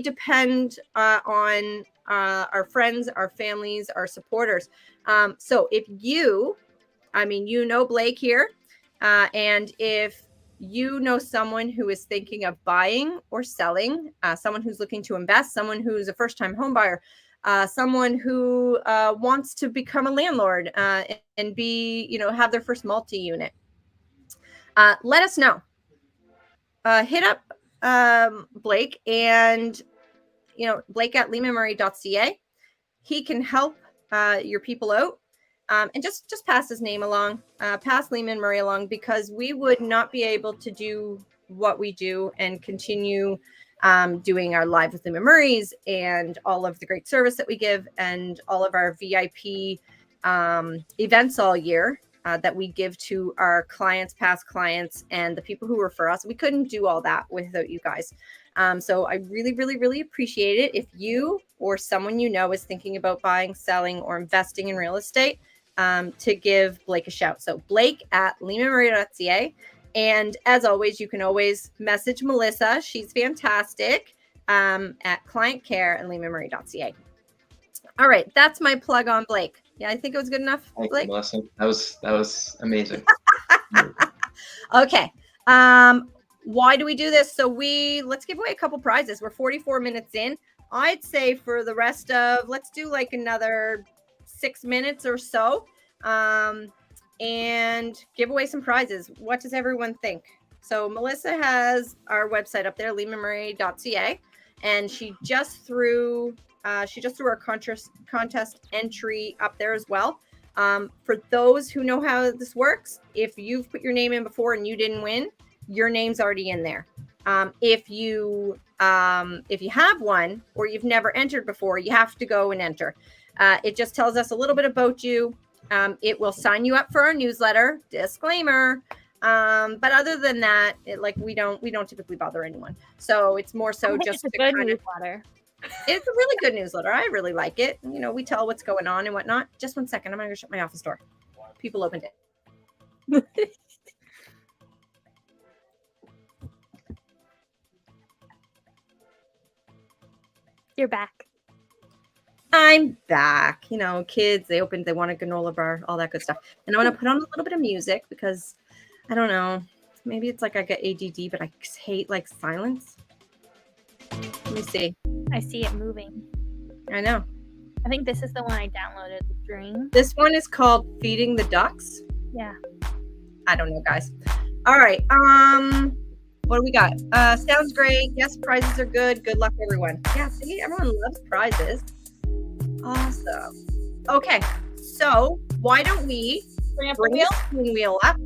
depend on our friends, our families, our supporters. So if Blake here, and if you know someone who is thinking of buying or selling, someone who's looking to invest, someone who's a first-time home buyer, someone who wants to become a landlord and be, have their first multi-unit, let us know. Hit up Blake and, Blake at LeamanMurray.ca. He can help your people out. And just pass his name along, pass Leaman Murray along, because we would not be able to do what we do and continue doing our Live with Leaman Murrays and all of the great service that we give and all of our VIP events all year that we give to our clients, past clients, and the people who refer us. We couldn't do all that without you guys. So I really, really, really appreciate it. If you or someone you know is thinking about buying, selling, or investing in real estate, to give Blake a shout. So Blake at LeamanMurray.ca. And as always, you can always message Melissa. She's fantastic at clientcare at LeamanMurray.ca. All right. That's my plug on Blake. Yeah, I think it was good enough. Thank Blake? you, Melissa. That was amazing. Okay. Why do we do this? So let's give away a couple prizes. We're 44 minutes in. I'd say for the rest of, let's do like another 6 minutes or so, and give away some prizes. What does everyone think? So Melissa has our website up there, leamanmurray.ca, and she just threw our contest entry up there as well. For those who know how this works, if you've put your name in before and you didn't win, your name's already in there. If you have one or you've never entered before, you have to go and enter. It just tells us a little bit about you. It will sign you up for our newsletter. Disclaimer. But other than that, we don't typically bother anyone. So it's more so just a good newsletter. It's a really good newsletter. I really like it. You know, we tell what's going on and whatnot. Just 1 second. I'm going to shut my office door. People opened it. You're back. I'm back. You know, kids, they want a granola bar, all that good stuff. And I want to put on a little bit of music because I don't know. Maybe it's like I get ADD, but I hate like silence. Let me see. I see it moving. I know. I think this is the one I downloaded, the dream. This one is called Feeding the Ducks. Yeah. I don't know, guys. All right. What do we got? Sounds great. Yes, prizes are good. Good luck, everyone. Yeah, see, everyone loves prizes. Awesome. Okay, so why don't we bring the spin wheel up?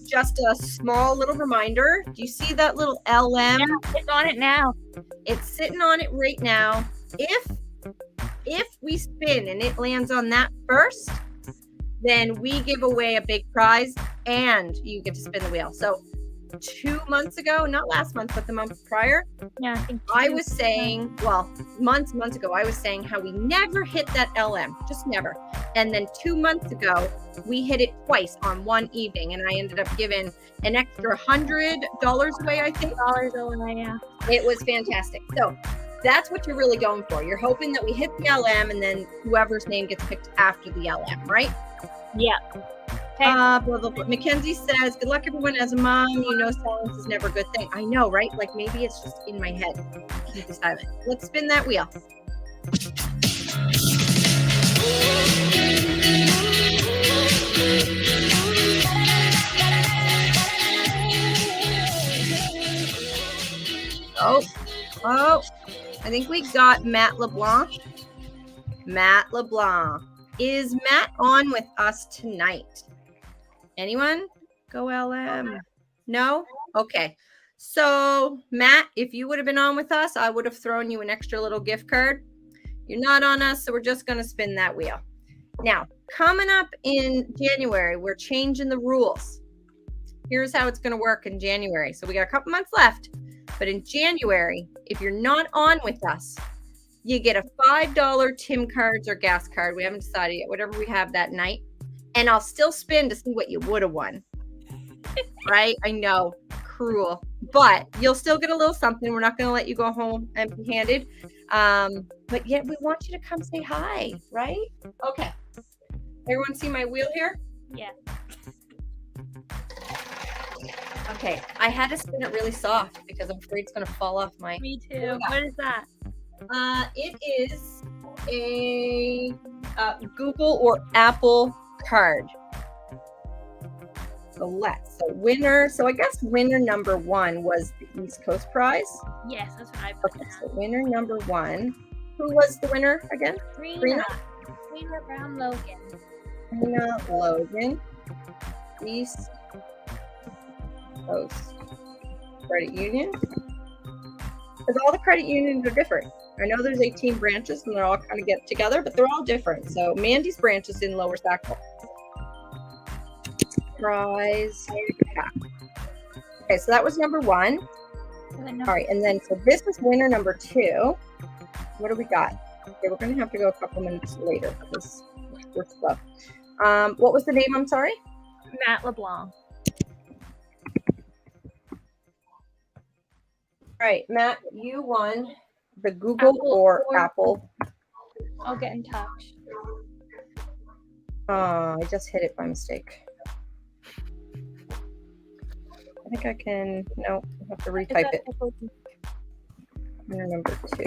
Just a small little reminder. Do you see that little LM? Yeah, it's on it now. It's sitting on it right now. If we spin and it lands on that first, then we give away a big prize and you get to spin the wheel. So 2 months ago, not last month, but the month prior, yeah, I think I was saying, well, months ago, I was saying how we never hit that LM, just never. And then 2 months ago, we hit it twice on one evening, and I ended up giving an extra $100 away, I think. $100 away, yeah. It was fantastic. So that's what you're really going for. You're hoping that we hit the LM, and then whoever's name gets picked after the LM, right? Yeah. Okay. Blah, blah, blah. Mackenzie says, good luck, everyone. As a mom, you know silence is never a good thing. I know, right? Like maybe it's just in my head. Keep it silent. Let's spin that wheel. Oh, I think we got Matt LeBlanc. Matt LeBlanc. Is Matt on with us tonight? Anyone? Go LM. No? Okay. So, Matt, if you would have been on with us, I would have thrown you an extra little gift card. You're not on us, so we're just going to spin that wheel. Now, coming up in January, we're changing the rules. Here's how it's going to work in January. So we got a couple months left. But in January, if you're not on with us, you get a $5 Tim cards or gas card. We haven't decided yet, whatever we have that night. And I'll still spin to see what you would have won. Right? I know. Cruel. But you'll still get a little something. We're not going to let you go home empty-handed. But yet we want you to come say hi. Right? Okay. Everyone see my wheel here? Yeah. Okay. I had to spin it really soft because I'm afraid it's going to fall off my... Me too. What is that? It is a Google or Apple card. So winner. So I guess winner number 1 was the East Coast prize. Yes, that's what I put Okay, down. so winner number 1. Who was the winner again? Rena Brown Logan. Rena Logan. East Coast Credit Union. Because all the credit unions are different. I know there's 18 branches and they're all kind of get together, but they're all different. So Mandy's branch is in Lower Sackville. Prize pack. Okay, so that was number 1. All right, and then so this is winner number 2. What do we got? Okay, we're going to have to go a couple minutes later because we're slow. What was the name? I'm sorry. Matt LeBlanc. All right, Matt, you won the Google or Apple. I'll get in touch. I just hit it by mistake. I think I can, no, I have to retype it. Winner number 2.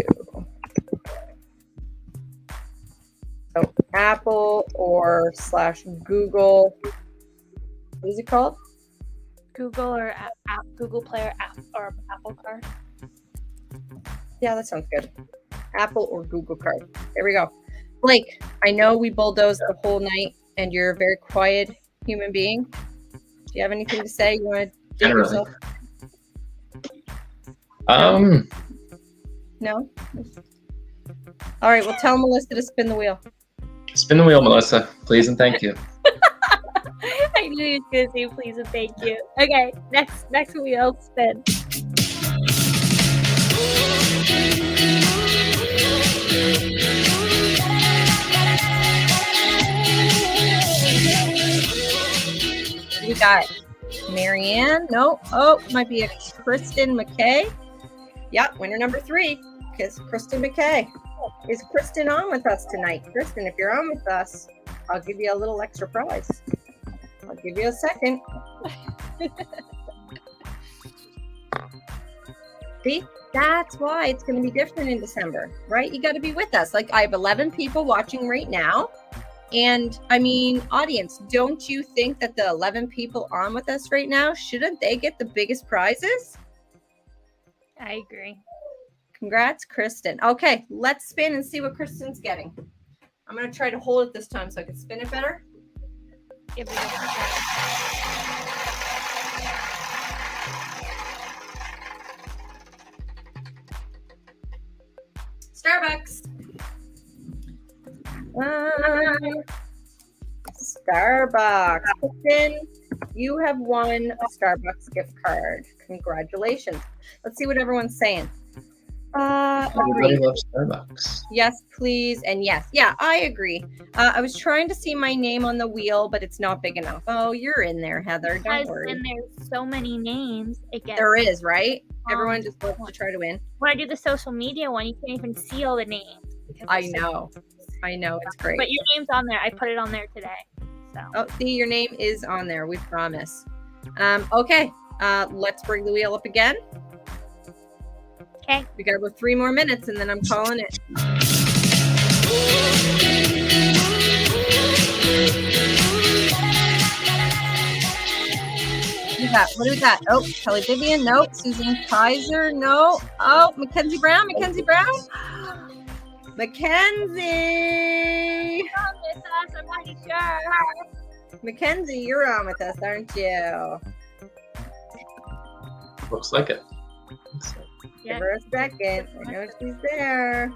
So Apple or / Google. What is it called? Google or Google Play or Apple Card. Yeah, that sounds good. Apple or Google Card. There we go. Blake, I know we bulldozed the whole night, and you're a very quiet human being. Do you have anything to say? You want to date Generally. yourself? No? All right, well, tell Melissa to spin the wheel. Spin the wheel, Melissa, please and thank you. I knew you were going to say please and thank you. Okay, next wheel spin. We got Marianne. No. Oh, might be a Kristen McKay. Yep, winner number 3 is Kristen McKay. Is Kristen on with us tonight? Kristen, if you're on with us, I'll give you a little extra prize. I'll give you a second. See, that's why it's going to be different in December, right? You got to be with us. Like, I have 11 people watching right now. And I mean, audience, don't you think that the 11 people on with us right now, shouldn't they get the biggest prizes? I agree. Congrats, Kristen. Okay, let's spin and see what Kristen's getting. I'm going to try to hold it this time so I can spin it better. Give it a Starbucks. Starbucks. Kristen, you have won a Starbucks gift card. Congratulations. Let's see what everyone's saying. Everybody loves Starbucks. Yes, please. And yes. Yeah, I agree. I was trying to see my name on the wheel, but it's not big enough. Oh, you're in there, Heather. Don't Because worry. when there's so many names, it gets. There is, right? Everyone just wants to try to win. When I do the social media one, you can't even see all the names. because I it's so- know. I know. It's great. But your name's on there. I put it on there today. So Oh, see, your name is on there. We promise. Okay. Let's bring the wheel up again. okay. We got about 3 more minutes, and then I'm calling it. What do we got? Oh, Kelly Vivian. Nope. Susan Kaiser. No. Oh, Mackenzie Brown. Mackenzie Brown. Mackenzie. I'm pretty sure. Mackenzie, you're on with us, aren't you? Looks like it. Give her a second. I know she's there.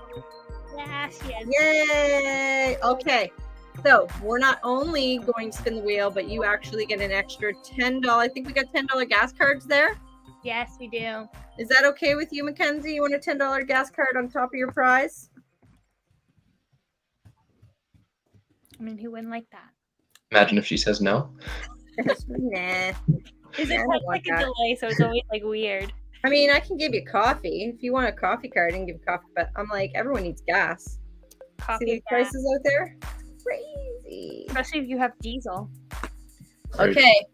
Yeah, she is. Yay! Okay. So we're not only going to spin the wheel, but you actually get an extra $10. I think we got $10 gas cards there. Yes, we do. Is that okay with you, Mackenzie? You want a $10 gas card on top of your prize? I mean, who wouldn't like that? Imagine if she says no. Nah. Is Yeah, I it don't like want a that. delay? So it's always like weird. I mean, I can give you coffee. If you want a coffee card, I can give you coffee. But I'm like, everyone needs gas. See Coffee, the gas, prices out there? It's crazy. especially if you have diesel. Okay.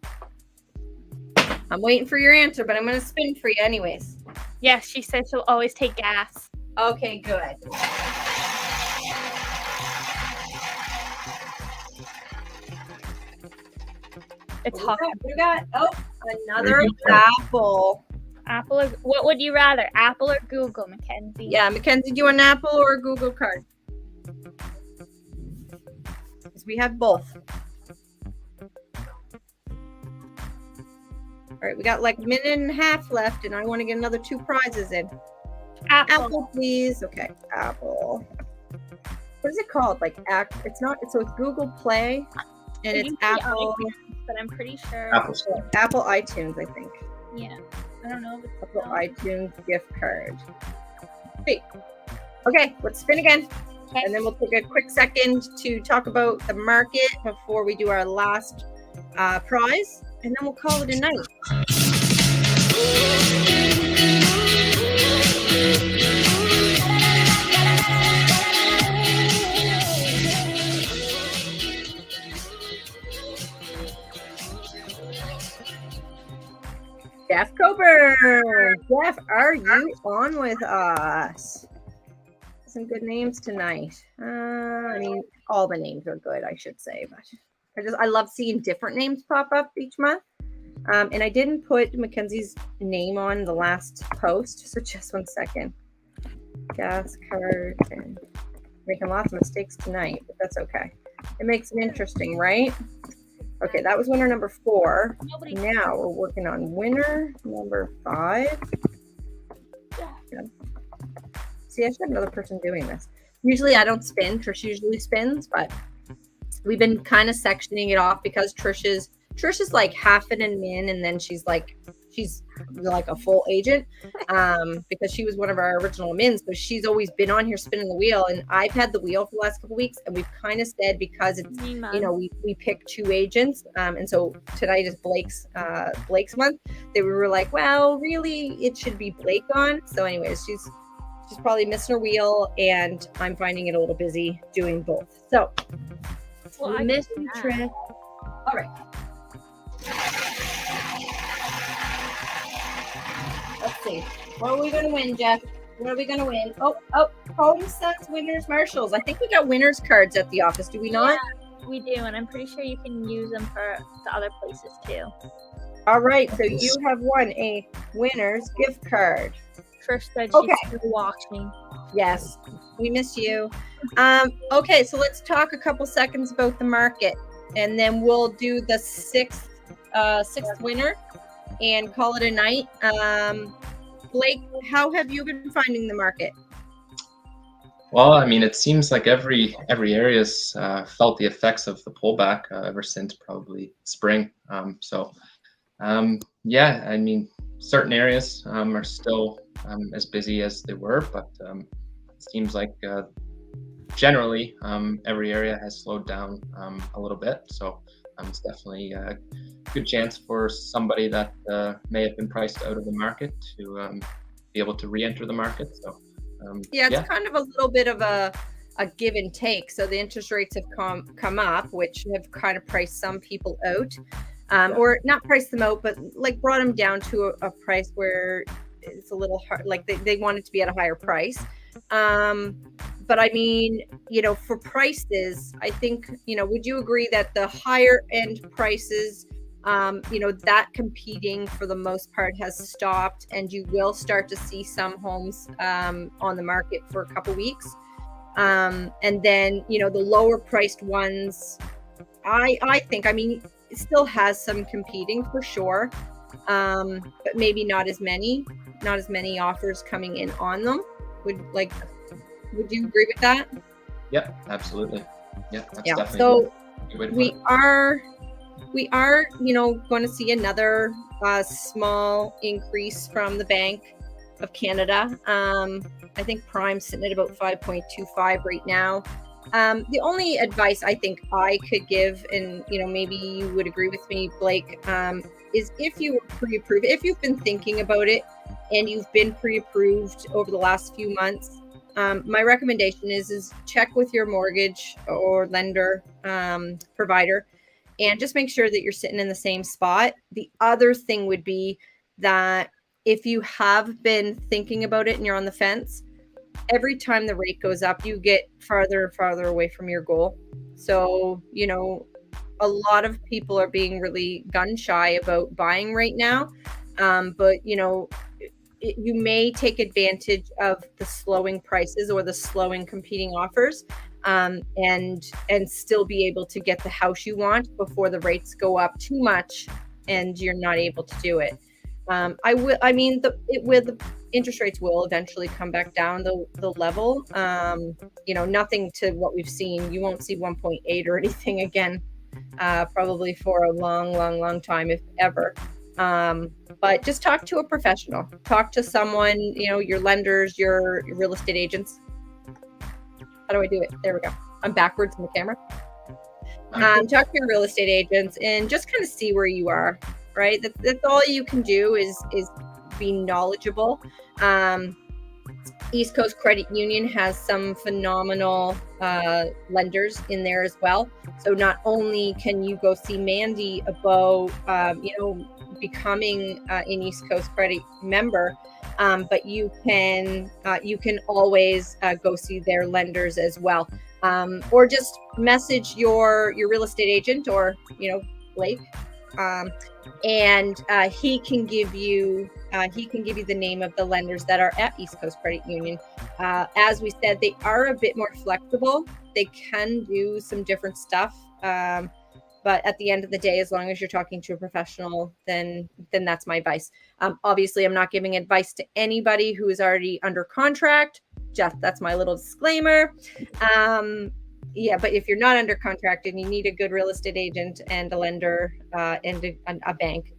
I'm waiting for your answer, but I'm going to spin for you anyways. Yes, she said she'll always take gas. Okay, good. It's What hot. we got? Oh, another Very good. apple. Apple or what would you rather? Apple or Google, Mackenzie? Yeah, Mackenzie, do you want an Apple or a Google card? Because we have both. All right, we got like a minute and a half left, and I want to get another 2 prizes in. Apple. Apple, please. Okay, Apple. What is it called? Like, it's not. So it's Google Play, and It it's used to be Apple. iTunes, but I'm pretty sure. Apple Store. Apple iTunes, I think. Yeah. I don't know. If it's Apple still- iTunes gift card. Sweet. Okay, let's spin again. Okay. And then we'll take a quick second to talk about the market before we do our last prize. And then we'll call it a night. Jeff Coburn. Jeff, are you on with us? Some good names tonight. I mean, all the names are good, I should say, but I love seeing different names pop up each month. And I didn't put Mackenzie's name on the last post, so just 1 second. Gas card and making lots of mistakes tonight, but that's okay. It makes it interesting, right? Okay, that was winner number 4. Now we're working on winner number 5. Yeah. See, I should have another person doing this. Usually I don't spin. Trish usually spins, but we've been kind of sectioning it off because Trish is like half an admin, and then she's like a full agent because she was one of our original admins, so she's always been on here spinning the wheel, and I've had the wheel for the last couple of weeks, and we've kind of said, because it's we pick 2 agents, and so tonight is Blake's month, that we were like, well, really it should be Blake on. So anyways, she's probably missing her wheel, and I'm finding it a little busy doing both. So I miss you, Trish. All right. Let's see. What are we going to win, Jeff? What are we going to win? Oh, Home Sons, Winners, Marshalls. I think we got winners cards at the office. Do we not? Yeah, we do, and I'm pretty sure you can use them for the other places too. All right, so you have won a winners gift card. Trish said she's still watching. Yes, we miss you. Okay, so let's talk a couple seconds about the market, and then we'll do the sixth winner and call it a night. Blake, how have you been finding the market? Well, I mean, it seems like every area's felt the effects of the pullback ever since probably spring. Yeah, I mean, certain areas are still as busy as they were, but it seems like generally every area has slowed down a little bit. So it's definitely a good chance for somebody that may have been priced out of the market to be able to re-enter the market. So it's kind of a little bit of a give and take. So the interest rates have come up, which have kind of priced some people out, or not priced them out, but like brought them down to a price where it's a little hard. Like they want it to be at a higher price. But I mean, for prices, I think, would you agree that the higher end prices, that competing for the most part has stopped, and you will start to see some homes on the market for a couple weeks. And then, the lower priced ones, I think, it still has some competing for sure. But maybe not as many offers coming in on them. Would you agree with that? Yep, absolutely. Yeah, that's definitely so a good way to we put it. are going to see another small increase from the Bank of Canada. I think Prime's sitting at about 5.25 right now. The only advice I think I could give, and maybe you would agree with me, Blake, is if you were pre-approved, if you've been thinking about it and you've been pre-approved over the last few months, my recommendation is check with your mortgage or lender provider and just make sure that you're sitting in the same spot. The other thing would be that if you have been thinking about it and you're on the fence, every time the rate goes up, you get farther and farther away from your goal. So, a lot of people are being really gun shy about buying right now. But, you may take advantage of the slowing prices or the slowing competing offers, and still be able to get the house you want before the rates go up too much and you're not able to do it. The interest rates will eventually come back down the level. Nothing to what we've seen. You won't see 1.8 or anything again, probably for a long time, if ever. But just talk to a professional. Talk to someone, your lenders, your real estate agents. How do I do it? There we go. I'm backwards in the camera. Talk to your real estate agents and just kind of see where you are, right? That's all you can do is be knowledgeable. East Coast Credit Union has some phenomenal lenders in there as well. So not only can you go see Mandy about, becoming an East Coast Credit member. But you can always go see their lenders as well, or just message your real estate agent, or Blake, and he can give you the name of the lenders that are at East Coast Credit Union. As we said, they are a bit more flexible. They can do some different stuff. But at the end of the day, as long as you're talking to a professional, then that's my advice. Obviously, I'm not giving advice to anybody who is already under contract. Just that's my little disclaimer. Yeah, but if you're not under contract and you need a good real estate agent and a lender and a bank,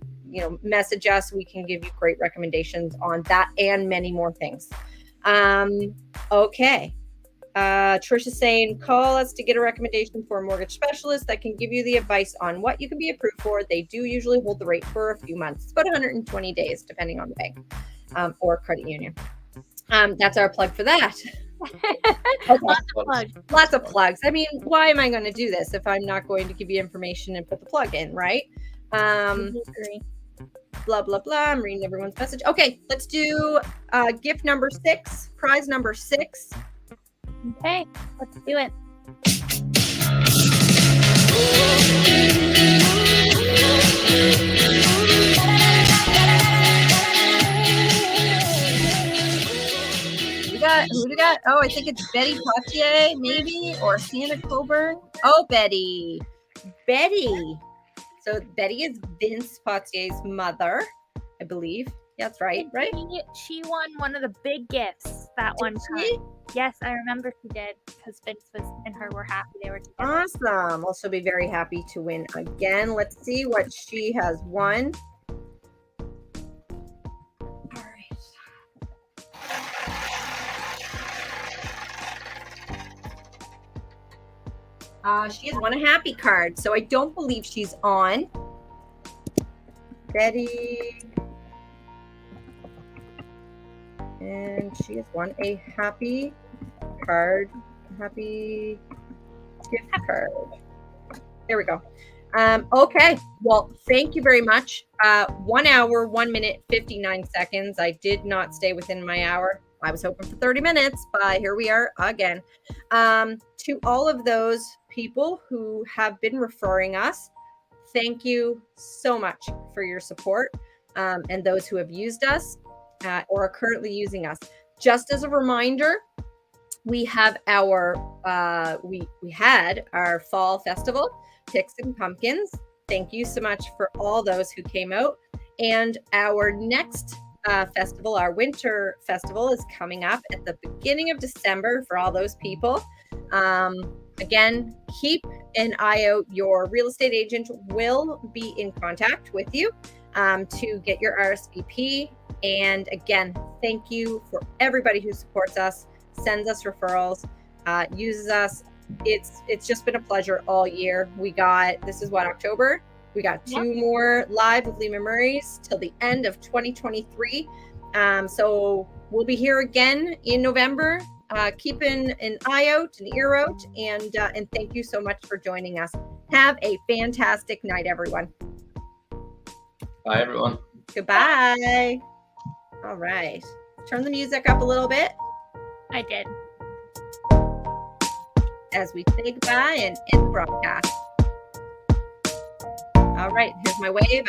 message us. We can give you great recommendations on that and many more things. Okay. Trisha's saying, call us to get a recommendation for a mortgage specialist that can give you the advice on what you can be approved for. They do usually hold the rate for a few months. It's about 120 days, depending on the bank or credit union. That's our plug for that. Okay. Lots of plugs. I mean, why am I going to do this if I'm not going to give you information and put the plug in, right? Blah, blah, blah. I'm reading everyone's message. Okay, let's do gift number 6, prize number 6. Okay, let's do it. Who do we got? Oh, I think it's Betty Potier, maybe, or Santa Coburn. Oh, Betty. So Betty is Vince Potier's mother, I believe. Yeah, that's right? She won one of the big gifts that one time. Yes, I remember she did, because Vince and her were happy they were together. Awesome. Well, she'll be very happy to win again. Let's see what she has won. All right. She has won a happy card, so I don't believe she's on. Betty. And she has won a happy gift card. There we go. Okay. Well, thank you very much. 1 hour, 1 minute, 59 seconds. I did not stay within my hour. I was hoping for 30 minutes, but here we are again. To all of those people who have been referring us, thank you so much for your support. And those who have used us or are currently using us. Just as a reminder, we have our we had our fall festival, Picks and Pumpkins. Thank you so much for all those who came out. And our next festival, our winter festival, is coming up at the beginning of December for all those people. Again, keep an eye out. Your real estate agent will be in contact with you to get your RSVP. And again, thank you for everybody who supports us, sends us referrals, uses us. It's just been a pleasure all year. This is what, October? We got 2 more live with Leaman Murray's till the end of 2023. So we'll be here again in November. Keeping an eye out, an ear out, and thank you so much for joining us. Have a fantastic night, everyone. Bye, everyone. Goodbye. All right. Turn the music up a little bit I did. as we say goodbye and end the broadcast. All right. Here's my wave.